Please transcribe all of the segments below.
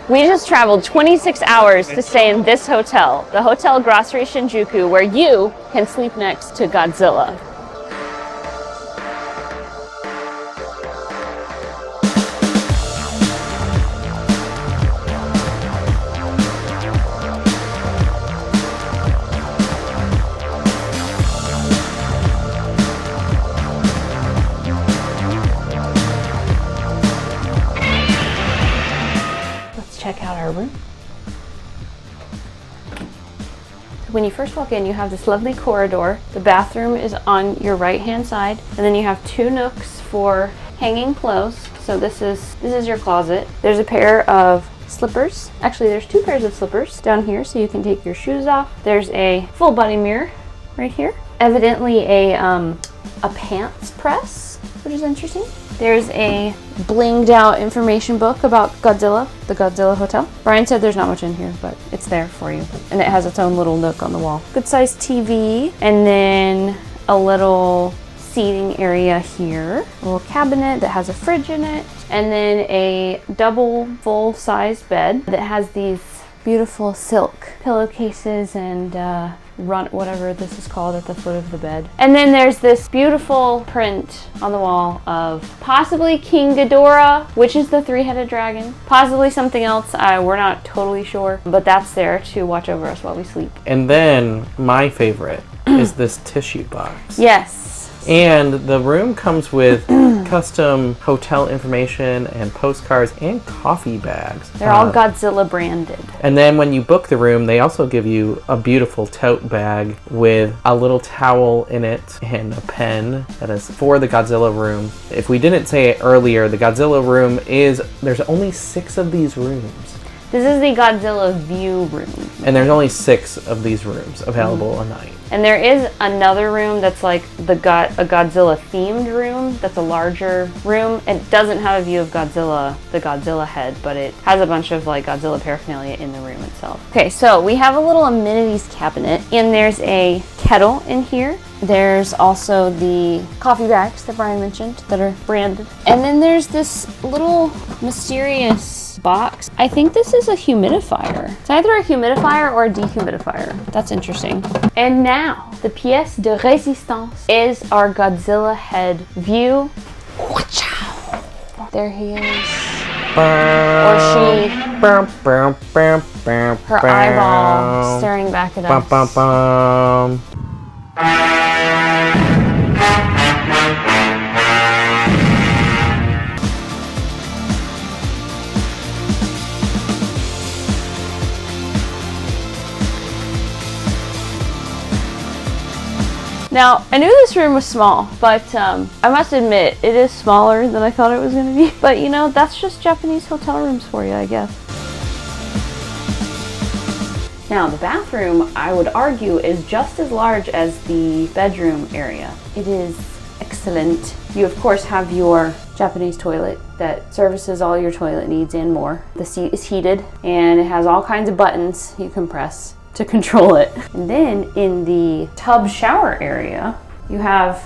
We just traveled 26 hours to stay in this hotel, the Hotel Gracery Shinjuku, where you can sleep next to Godzilla. Check out our room. When you first walk in, you have this lovely corridor. The bathroom is on your right-hand side, and then you have 2 nooks for hanging clothes. So this is your closet. There's a pair of slippers. Actually, there's 2 pairs of slippers down here, so you can take your shoes off. There's a full body mirror right here. Evidently a pants press, which is interesting. There's a blinged out information book about Godzilla, the Godzilla Hotel. Brian said there's not much in here, but it's there for you. And it has its own little nook on the wall. Good sized TV, and then a little seating area here. A little cabinet that has a fridge in it, and then a double full-size bed that has these beautiful silk pillowcases and whatever this is called at the foot of the bed. And then there's this beautiful print on the wall of possibly King Ghidorah, which is the 3-headed dragon. Possibly something else, we're not totally sure, but that's there to watch over us while we sleep. And then my favorite is this tissue box. Yes. And the room comes with custom hotel information and postcards and coffee bags. They're all Godzilla branded. And then when you book the room, they also give you a beautiful tote bag with a little towel in it and a pen that is for the Godzilla room. If we didn't say it earlier, the Godzilla room there's only 6 of these rooms. This is the Godzilla View Room. And there's only 6 of these rooms available a night. And there is another room that's like a Godzilla themed room that's a larger room. It doesn't have a view of Godzilla, the Godzilla head, but it has a bunch of like Godzilla paraphernalia in the room itself. Okay, so we have a little amenities cabinet, and there's a kettle in here. There's also the coffee bags that Brian mentioned that are branded. And then there's this little mysterious box. I think this is a humidifier. It's either a humidifier or a dehumidifier. That's interesting. And now, the pièce de résistance is our Godzilla head view. There he is. Or she. Her eyeball staring back at us. Now, I knew this room was small, but I must admit, it is smaller than I thought it was going to be. But you know, that's just Japanese hotel rooms for you, I guess. Now, the bathroom, I would argue, is just as large as the bedroom area. It is excellent. You, of course, have your Japanese toilet that services all your toilet needs and more. The seat is heated, and it has all kinds of buttons you can press to control it. And then in the tub shower area, you have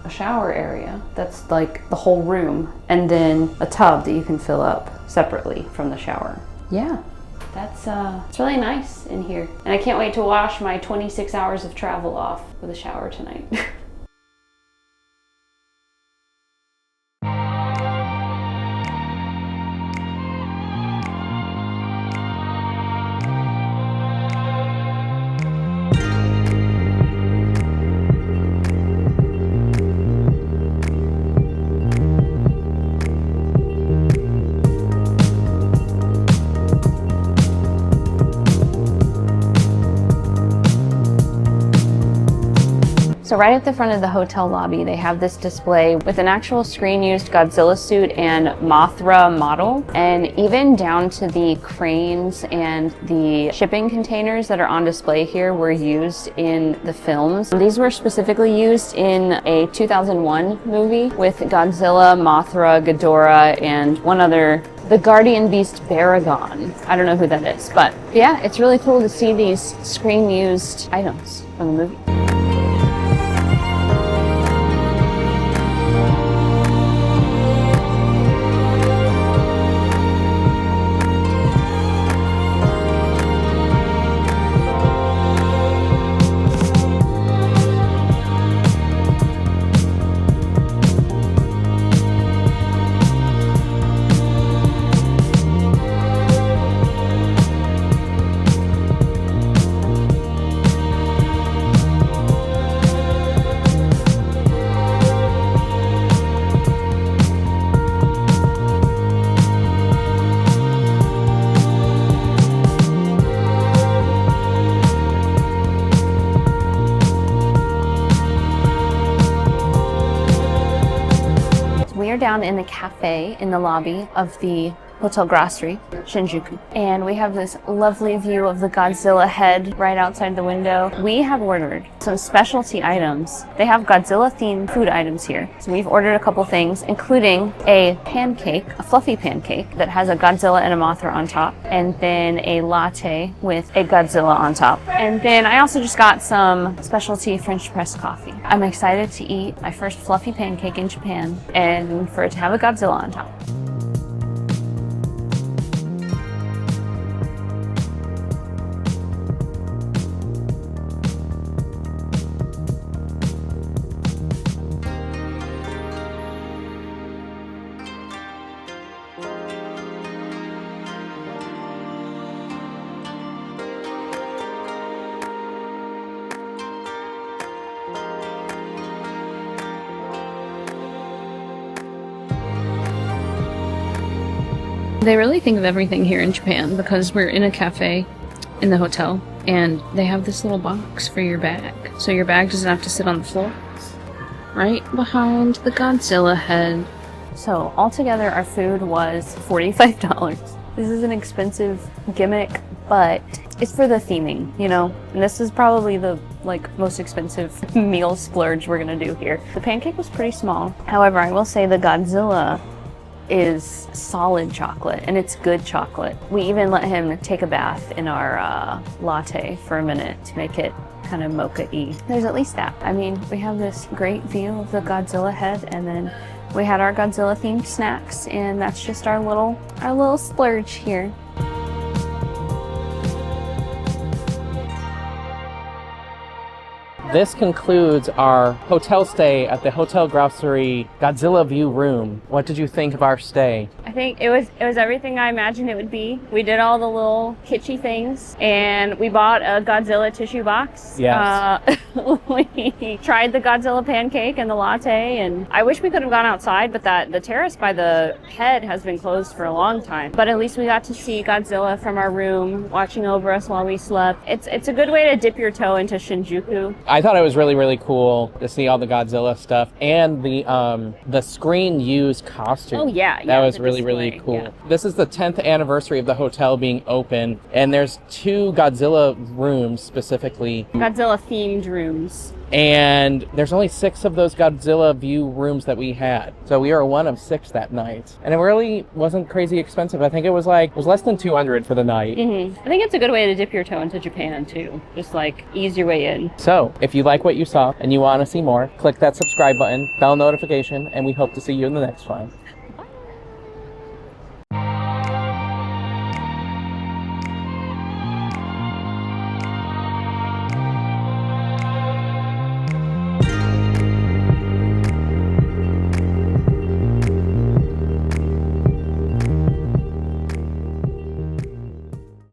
a shower area that's like the whole room, and then a tub that you can fill up separately from the shower. Yeah, it's really nice in here. And I can't wait to wash my 26 hours of travel off with a shower tonight. So right at the front of the hotel lobby, they have this display with an actual screen-used Godzilla suit and Mothra model, and even down to the cranes and the shipping containers that are on display here were used in the films. These were specifically used in a 2001 movie with Godzilla, Mothra, Ghidorah, and one other, the Guardian Beast Baragon. I don't know who that is, but yeah, it's really cool to see these screen-used items from the movie. are down in the cafe in the lobby of the Hotel Gracery Shinjuku, and we have this lovely view of the Godzilla head right outside the window. We have ordered some specialty items. They have Godzilla themed food items here. So we've ordered a couple things, including a pancake, a fluffy pancake that has a Godzilla and a Mothra on top, and then a latte with a Godzilla on top. And then I also just got some specialty French press coffee. I'm excited to eat my first fluffy pancake in Japan and for it to have a Godzilla on top. They really think of everything here in Japan because we're in a cafe in the hotel and they have this little box for your bag. So your bag doesn't have to sit on the floor. Right behind the Godzilla head. So altogether our food was $45. This is an expensive gimmick, but it's for the theming, you know? And this is probably the most expensive meal splurge we're gonna do here. The pancake was pretty small. However, I will say the Godzilla is solid chocolate, and it's good chocolate. We even let him take a bath in our latte for a minute to make it kind of mocha-y. There's at least that. I mean, we have this great view of the Godzilla head, and then we had our Godzilla themed snacks, and that's just our little splurge here. This concludes our hotel stay at the Hotel Gracery Godzilla View Room. What did you think of our stay? I think it was everything I imagined it would be. We did all the little kitschy things, and we bought a Godzilla tissue box. Yes. We tried the Godzilla pancake and the latte, and I wish we could have gone outside, but the terrace by the head has been closed for a long time. But at least we got to see Godzilla from our room, watching over us while we slept. It's a good way to dip your toe into Shinjuku. I thought it was really, really cool to see all the Godzilla stuff and the screen used costume. Oh yeah, that was really, really cool. Yeah. This is the 10th anniversary of the hotel being open, and there's 2 Godzilla rooms specifically. Godzilla themed rooms. And there's only 6 of those Godzilla View rooms that we had. So we were one of 6 that night. And it really wasn't crazy expensive. I think it was less than $200 for the night. Mm-hmm. I think it's a good way to dip your toe into Japan too. Just ease your way in. So if you like what you saw and you want to see more, click that subscribe button, bell notification, and we hope to see you in the next one.